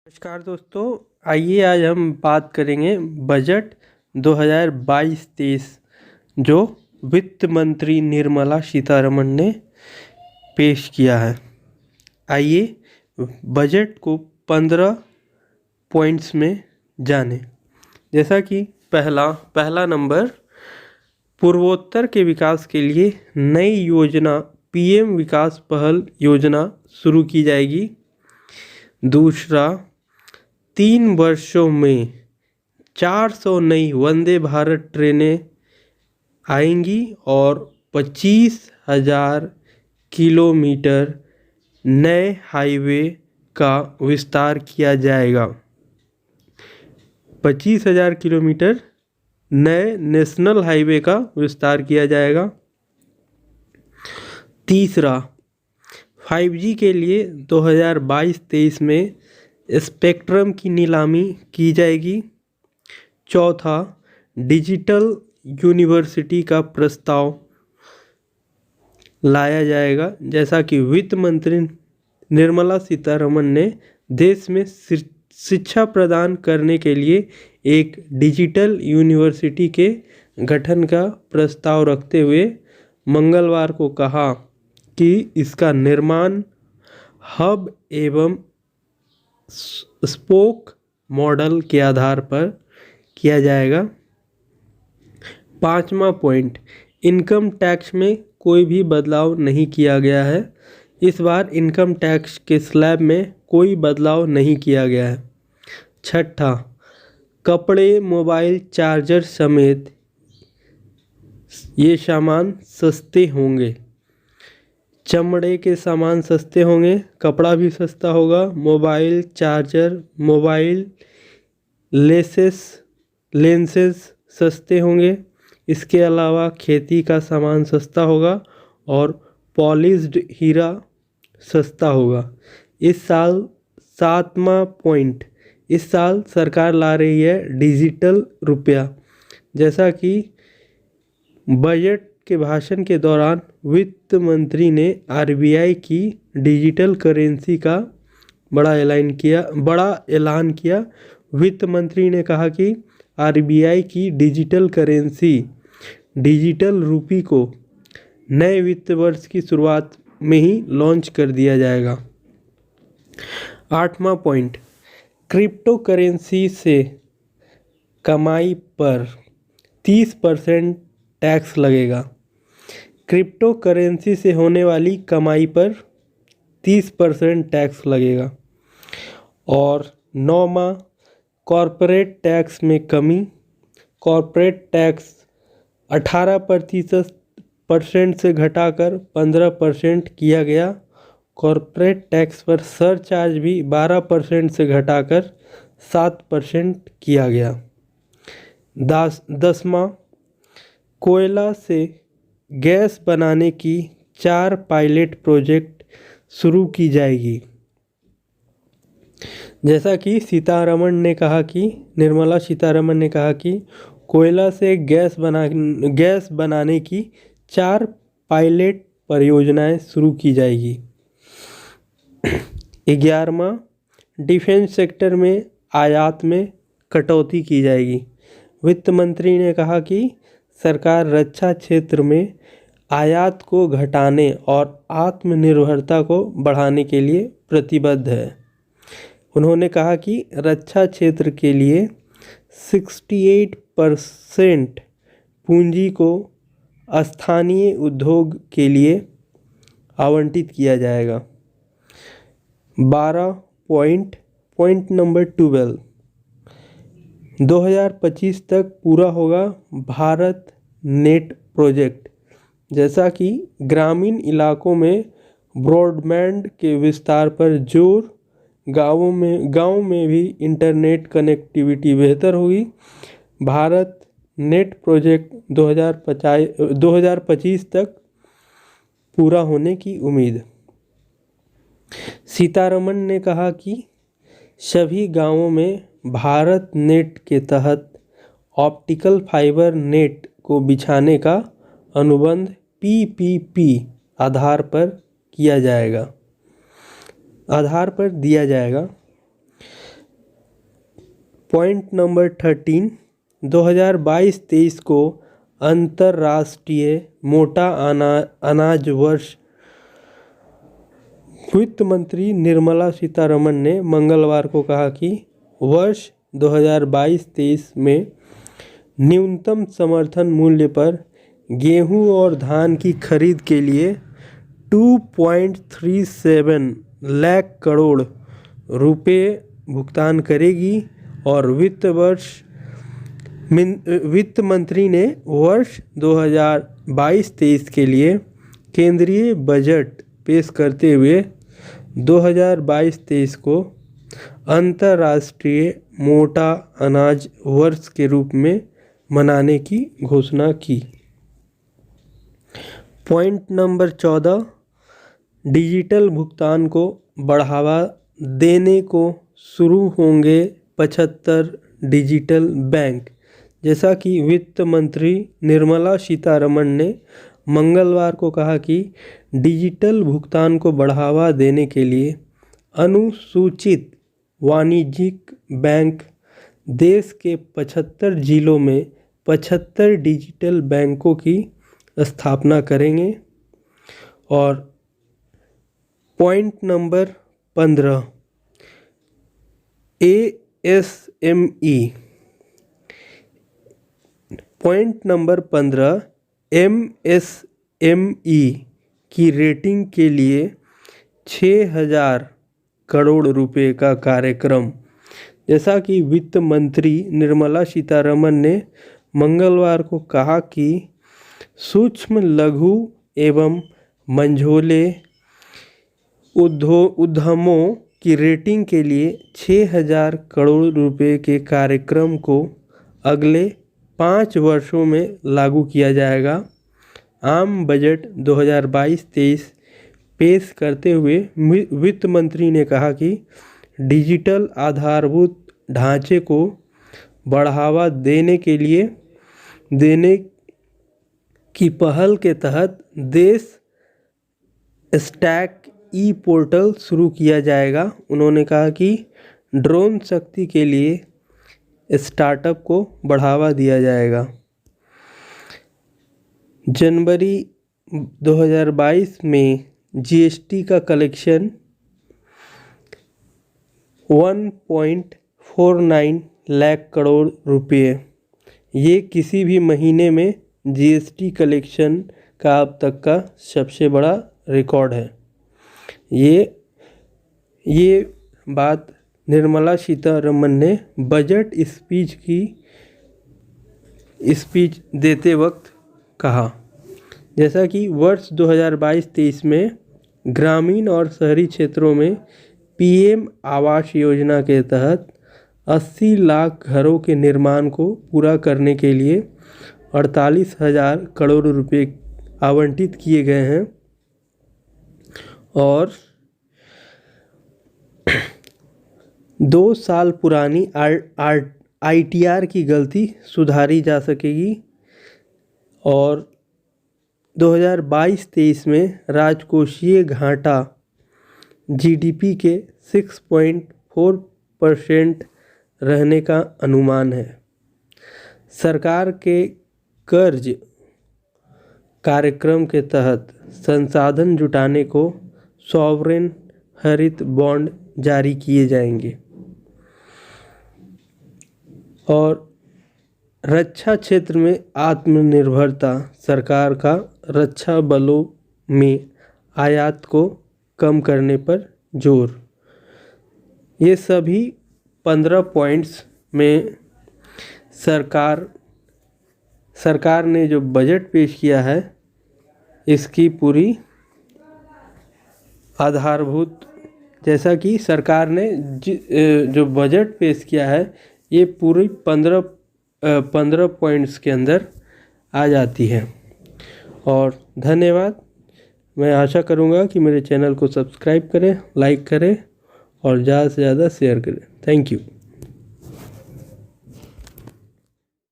नमस्कार दोस्तों, आइए आज हम बात करेंगे बजट 2022-23 जो वित्त मंत्री निर्मला सीतारमण ने पेश किया है। आइए बजट को 15 पॉइंट्स में जानें। जैसा कि पहला नंबर, पूर्वोत्तर के विकास के लिए नई योजना पीएम विकास पहल योजना शुरू की जाएगी। दूसरा, 3 वर्षों में 400 नई वंदे भारत ट्रेनें आएंगी और 25,000 किलोमीटर नए हाईवे का विस्तार किया जाएगा। 25,000 किलोमीटर नए नेशनल हाईवे का विस्तार किया जाएगा। तीसरा, 5G के लिए 2022-23 में स्पेक्ट्रम की नीलामी की जाएगी। चौथा, डिजिटल यूनिवर्सिटी का प्रस्ताव लाया जाएगा। जैसा कि वित्त मंत्री निर्मला सीतारमण ने देश में शिक्षा प्रदान करने के लिए एक डिजिटल यूनिवर्सिटी के गठन का प्रस्ताव रखते हुए मंगलवार को कहा कि इसका निर्माण हब एवं स्पोक मॉडल के आधार पर किया जाएगा। 5वां पॉइंट, इनकम टैक्स में कोई भी बदलाव नहीं किया गया है। इस बार इनकम टैक्स के स्लैब में कोई बदलाव नहीं किया गया है। छठा, कपड़े, मोबाइल चार्जर समेत ये सामान सस्ते होंगे। चमड़े के सामान सस्ते होंगे, कपड़ा भी सस्ता होगा, मोबाइल चार्जर, मोबाइल लेंसेज सस्ते होंगे। इसके अलावा खेती का सामान सस्ता होगा और पॉलिश्ड हीरा सस्ता होगा। इस साल 7वां पॉइंट, इस साल सरकार ला रही है डिजिटल रुपया। जैसा कि बजट के भाषण के दौरान वित्त मंत्री ने आरबीआई की डिजिटल करेंसी का बड़ा ऐलान किया। वित्त मंत्री ने कहा कि आरबीआई की डिजिटल करेंसी डिजिटल रूपी को नए वित्त वर्ष की शुरुआत में ही लॉन्च कर दिया जाएगा। 8वां पॉइंट, क्रिप्टो करेंसी से कमाई पर 30% टैक्स लगेगा। क्रिप्टो करेंसी से होने वाली कमाई पर 30% टैक्स लगेगा। और 9वां, कॉरपोरेट टैक्स में कमी। कॉरपोरेट टैक्स 18% से घटाकर 15% किया गया। कॉरपोरेट टैक्स पर सरचार्ज भी 12% से घटाकर 7% किया गया। 10वां, कोयला से गैस बनाने की 4 पायलट प्रोजेक्ट शुरू की जाएगी। जैसा कि निर्मला सीतारमण ने कहा कि कोयला से गैस बनाने की 4 पायलट परियोजनाएं शुरू की जाएगी। 11वां, डिफेंस सेक्टर में आयात में कटौती की जाएगी। वित्त मंत्री ने कहा कि सरकार रक्षा क्षेत्र में आयात को घटाने और आत्मनिर्भरता को बढ़ाने के लिए प्रतिबद्ध है। उन्होंने कहा कि रक्षा क्षेत्र के लिए 68% पूंजी को स्थानीय उद्योग के लिए आवंटित किया जाएगा। 12 पॉइंट नंबर 12, 2025 तक पूरा होगा भारत नेट प्रोजेक्ट। जैसा कि ग्रामीण इलाकों में ब्रॉडबैंड के विस्तार पर जोर, गाँव में भी इंटरनेट कनेक्टिविटी बेहतर होगी। भारत नेट प्रोजेक्ट 2025 तक पूरा होने की उम्मीद। सीतारमण ने कहा कि सभी गांवों में भारत नेट के तहत ऑप्टिकल फाइबर नेट को बिछाने का अनुबंध पीपीपी आधार पर दिया जाएगा। पॉइंट नंबर 13, 2022-23 को अंतर्राष्ट्रीय मोटा अनाज वर्ष वित्त मंत्री निर्मला सीतारमण ने मंगलवार को कहा कि वर्ष 2022-23 में न्यूनतम समर्थन मूल्य पर गेहूं और धान की खरीद के लिए 2.37 लाख करोड़ रुपए भुगतान करेगी और वित्त मंत्री ने वर्ष 2022-23 के लिए केंद्रीय बजट पेश करते हुए 2022-23 को अंतर्राष्ट्रीय मोटा अनाज वर्ष के रूप में मनाने की घोषणा की। पॉइंट नंबर 14, डिजिटल भुगतान को बढ़ावा देने को शुरू होंगे 75 डिजिटल बैंक। जैसा कि वित्त मंत्री निर्मला सीतारमण ने मंगलवार को कहा कि डिजिटल भुगतान को बढ़ावा देने के लिए अनुसूचित वाणिज्यिक बैंक देश के 75 जिलों में 75 डिजिटल बैंकों की स्थापना करेंगे। और point number 15, ASME। Point number 15, MSME की रेटिंग के लिए 6,000 करोड़ रुपए का कार्यक्रम। जैसा कि वित्त मंत्री निर्मला सीतारमण ने मंगलवार को कहा कि सूक्ष्म लघु एवं मझोले उद्यमों की रेटिंग के लिए 6,000 करोड़ रुपए के कार्यक्रम को अगले 5 वर्षों में लागू किया जाएगा। आम बजट 2022-23 पेश करते हुए वित्त मंत्री ने कहा कि डिजिटल आधारभूत ढांचे को बढ़ावा देने की पहल के तहत देश स्टैक ई पोर्टल शुरू किया जाएगा। उन्होंने कहा कि ड्रोन शक्ति के लिए स्टार्टअप को बढ़ावा दिया जाएगा। जनवरी 2022 में जीएसटी का कलेक्शन 1.49 लाख करोड़ रुपए। ये किसी भी महीने में जीएसटी कलेक्शन का अब तक का सबसे बड़ा रिकॉर्ड है। ये बात निर्मला सीतारमण ने बजट स्पीच देते वक्त कहा। जैसा कि वर्ष 2022-23 में ग्रामीण और शहरी क्षेत्रों में पीएम आवास योजना के तहत 80 लाख घरों के निर्माण को पूरा करने के लिए 48,000 करोड़ रुपए आवंटित किए गए हैं और 2 साल पुरानी ITR की गलती सुधारी जा सकेगी और 2022-23 में राजकोषीय घाटा GDP के 6.4% रहने का अनुमान है। सरकार के कर्ज कार्यक्रम के तहत संसाधन जुटाने को सॉवरेन हरित बॉन्ड जारी किए जाएंगे और रक्षा क्षेत्र में आत्मनिर्भरता, सरकार का रक्षा बलों में आयात को कम करने पर जोर। ये सभी 15 पॉइंट्स में सरकार ने जो बजट पेश किया है इसकी पूरी आधारभूत, जैसा कि सरकार ने जो बजट पेश किया है ये पूरी 15 पॉइंट्स के अंदर आ जाती है। और धन्यवाद। मैं आशा करूँगा कि मेरे चैनल को सब्सक्राइब करें, लाइक करें और ज़्यादा से ज़्यादा शेयर करें। Thank you.